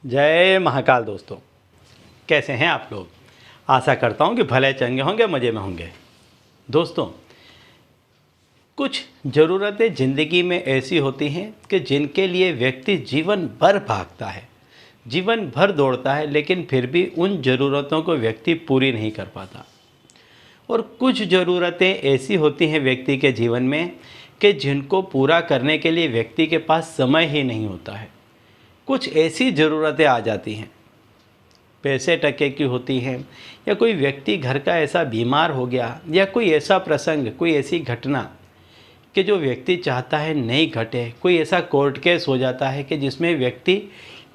जय महाकाल दोस्तों, कैसे हैं आप लोग। आशा करता हूं कि भले चंगे होंगे, मज़े में होंगे। दोस्तों, कुछ ज़रूरतें ज़िंदगी में ऐसी होती हैं कि जिनके लिए व्यक्ति जीवन भर भागता है, जीवन भर दौड़ता है, लेकिन फिर भी उन ज़रूरतों को व्यक्ति पूरी नहीं कर पाता। और कुछ ज़रूरतें ऐसी होती हैं व्यक्ति के जीवन में कि जिनको पूरा करने के लिए व्यक्ति के पास समय ही नहीं होता है। कुछ ऐसी ज़रूरतें आ जाती हैं, पैसे टके की होती हैं, या कोई व्यक्ति घर का ऐसा बीमार हो गया, या कोई ऐसा प्रसंग, कोई ऐसी घटना कि जो व्यक्ति चाहता है नहीं घटे। कोई ऐसा कोर्ट केस हो जाता है कि जिसमें व्यक्ति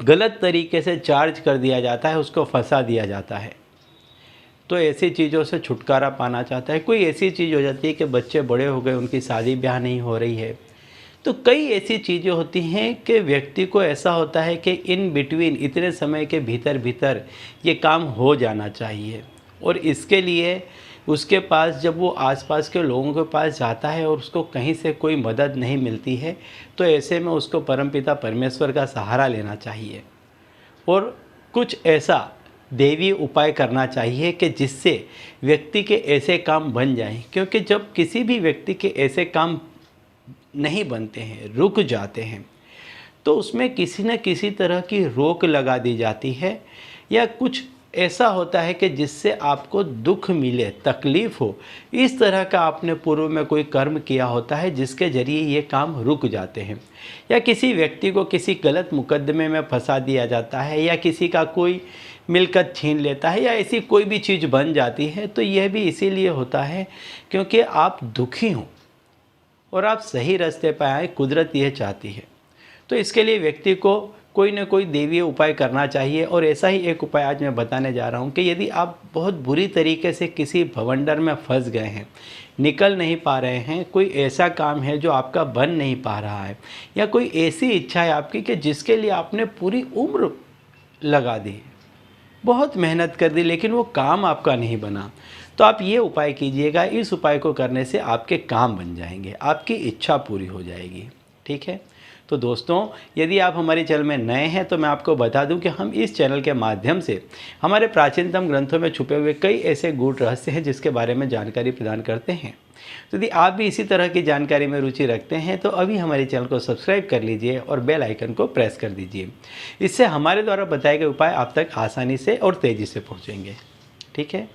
गलत तरीके से चार्ज कर दिया जाता है, उसको फंसा दिया जाता है। तो ऐसी चीज़ों से छुटकारा पाना चाहता है। कोई ऐसी चीज़ हो जाती है कि बच्चे बड़े हो गए, उनकी शादी ब्याह नहीं हो रही है। तो कई ऐसी चीज़ें होती हैं कि व्यक्ति को ऐसा होता है कि इन बिटवीन, इतने समय के भीतर भीतर ये काम हो जाना चाहिए। और इसके लिए उसके पास, जब वो आसपास के लोगों के पास जाता है और उसको कहीं से कोई मदद नहीं मिलती है, तो ऐसे में उसको परमपिता परमेश्वर का सहारा लेना चाहिए और कुछ ऐसा दैवीय उपाय करना चाहिए कि जिससे व्यक्ति के ऐसे काम बन जाएं। क्योंकि जब किसी भी व्यक्ति के ऐसे काम नहीं बनते हैं, रुक जाते हैं, तो उसमें किसी न किसी तरह की रोक लगा दी जाती है, या कुछ ऐसा होता है कि जिससे आपको दुख मिले, तकलीफ़ हो। इस तरह का आपने पूर्व में कोई कर्म किया होता है जिसके ज़रिए ये काम रुक जाते हैं, या किसी व्यक्ति को किसी गलत मुकदमे में फंसा दिया जाता है, या किसी का कोई मिलकत छीन लेता है, या ऐसी कोई भी चीज़ बन जाती है। तो यह भी इसीलिए होता है क्योंकि आप दुखी हों और आप सही रास्ते पर आए, कुदरत यह चाहती है। तो इसके लिए व्यक्ति को कोई ना कोई दैवीय उपाय करना चाहिए। और ऐसा ही एक उपाय आज मैं बताने जा रहा हूँ कि यदि आप बहुत बुरी तरीके से किसी भवंडर में फंस गए हैं, निकल नहीं पा रहे हैं, कोई ऐसा काम है जो आपका बन नहीं पा रहा है, या कोई ऐसी इच्छा है आपकी कि जिसके लिए आपने पूरी उम्र लगा दी, बहुत मेहनत कर दी, लेकिन वो काम आपका नहीं बना, तो आप ये उपाय कीजिएगा। इस उपाय को करने से आपके काम बन जाएंगे, आपकी इच्छा पूरी हो जाएगी। ठीक है। तो दोस्तों, यदि आप हमारे चैनल में नए हैं तो मैं आपको बता दूं कि हम इस चैनल के माध्यम से हमारे प्राचीनतम ग्रंथों में छुपे हुए कई ऐसे गूढ़ रहस्य हैं जिसके बारे में जानकारी प्रदान करते हैं। तो यदि आप भी इसी तरह की जानकारी में रुचि रखते हैं तो अभी हमारे चैनल को सब्सक्राइब कर लीजिए और बेल आइकन को प्रेस कर दीजिए। इससे हमारे द्वारा बताए गए उपाय आप तक आसानी से और तेज़ी से पहुँचेंगे। ठीक है।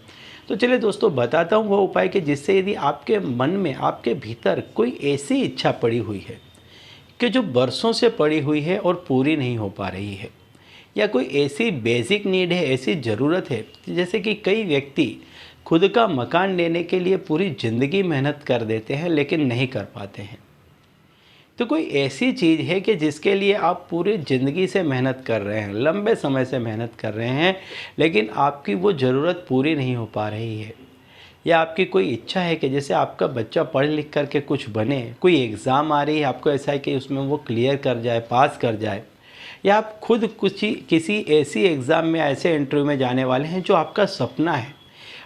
तो चलिए दोस्तों, बताता हूँ वो उपाय कि जिससे यदि आपके मन में, आपके भीतर कोई ऐसी इच्छा पड़ी हुई है कि जो बरसों से पड़ी हुई है और पूरी नहीं हो पा रही है, या कोई ऐसी बेसिक नीड है, ऐसी ज़रूरत है, जैसे कि कई व्यक्ति खुद का मकान लेने के लिए पूरी ज़िंदगी मेहनत कर देते हैं लेकिन नहीं कर पाते हैं। तो कोई ऐसी चीज़ है कि जिसके लिए आप पूरी ज़िंदगी से मेहनत कर रहे हैं, लंबे समय से मेहनत कर रहे हैं, लेकिन आपकी वो ज़रूरत पूरी नहीं हो पा रही है। या आपकी कोई इच्छा है कि जैसे आपका बच्चा पढ़ लिख कर के कुछ बने, कोई एग्ज़ाम आ रही है, आपको ऐसा है कि उसमें वो क्लियर कर जाए, पास कर जाए, या आप खुद कुछ किसी ऐसी एग्ज़ाम में, ऐसे इंटरव्यू में जाने वाले हैं जो आपका सपना है,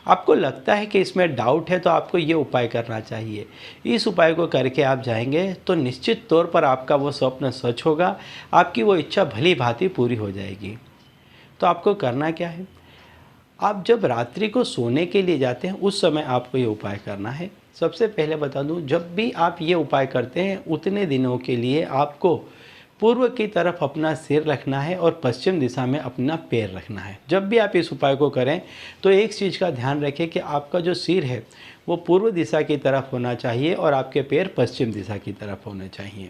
आपको लगता है कि इसमें डाउट है, तो आपको ये उपाय करना चाहिए। इस उपाय को करके आप जाएंगे तो निश्चित तौर पर आपका वो स्वप्न सच होगा, आपकी वो इच्छा भली भांति पूरी हो जाएगी। तो आपको करना क्या है, आप जब रात्रि को सोने के लिए जाते हैं उस समय आपको ये उपाय करना है। सबसे पहले बता दूं, जब भी आप ये उपाय करते हैं उतने दिनों के लिए आपको पूर्व की तरफ अपना सिर रखना है और पश्चिम दिशा में अपना पैर रखना है। जब भी आप इस उपाय को करें तो एक चीज़ का ध्यान रखें कि आपका जो सिर है वो पूर्व दिशा की तरफ होना चाहिए और आपके पैर पश्चिम दिशा की तरफ होने चाहिए।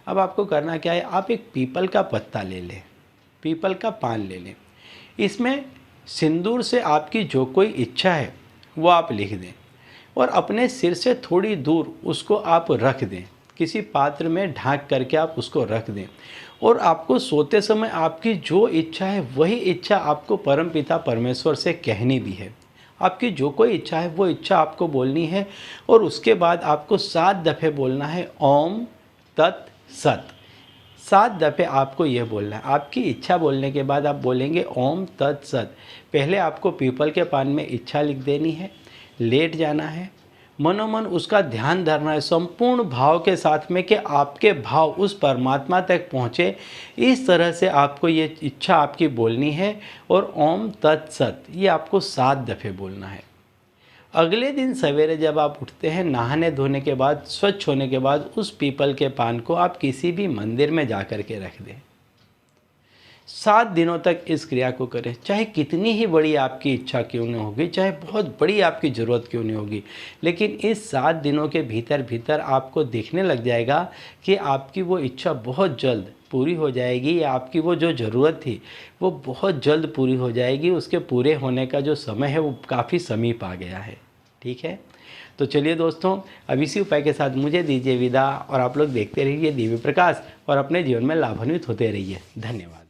अब आपको करना क्या है, आप एक पीपल का पत्ता ले लें, पीपल का पान ले लें, इसमें सिंदूर से आपकी जो कोई इच्छा है वो आप लिख दें और अपने सिर से थोड़ी दूर उसको आप रख दें, किसी पात्र में ढाँक करके आप उसको रख दें। और आपको सोते समय आपकी जो इच्छा है वही इच्छा आपको परमपिता परमेश्वर से कहनी भी है। आपकी जो कोई इच्छा है वो इच्छा आपको बोलनी है और उसके बाद आपको 7 दफ़े बोलना है ओम तत् सत। 7 दफ़े आपको यह बोलना है। आपकी इच्छा बोलने के बाद आप बोलेंगे ओम तत् सत। पहले आपको पीपल के पान में इच्छा लिख देनी है, लेट जाना है, मनोमन उसका ध्यान धरना है संपूर्ण भाव के साथ में कि आपके भाव उस परमात्मा तक पहुँचे। इस तरह से आपको ये इच्छा आपकी बोलनी है और ओम तत्सत ये आपको 7 दफ़े बोलना है। अगले दिन सवेरे जब आप उठते हैं, नहाने धोने के बाद, स्वच्छ होने के बाद, उस पीपल के पान को आप किसी भी मंदिर में जा कर के रख दें। 7 दिनों तक इस क्रिया को करें, चाहे कितनी ही बड़ी आपकी इच्छा क्यों नहीं होगी, चाहे बहुत बड़ी आपकी ज़रूरत क्यों नहीं होगी, लेकिन इस 7 दिनों के भीतर भीतर आपको देखने लग जाएगा कि आपकी वो इच्छा बहुत जल्द पूरी हो जाएगी, या आपकी वो जो ज़रूरत थी वो बहुत जल्द पूरी हो जाएगी। उसके पूरे होने का जो समय है वो काफ़ी समीप आ गया है। ठीक है, तो चलिए दोस्तों, अब इसी उपाय के साथ मुझे दीजिए विदा और आप लोग देखते रहिए दिव्य प्रकाश और अपने जीवन में लाभान्वित होते रहिए। धन्यवाद।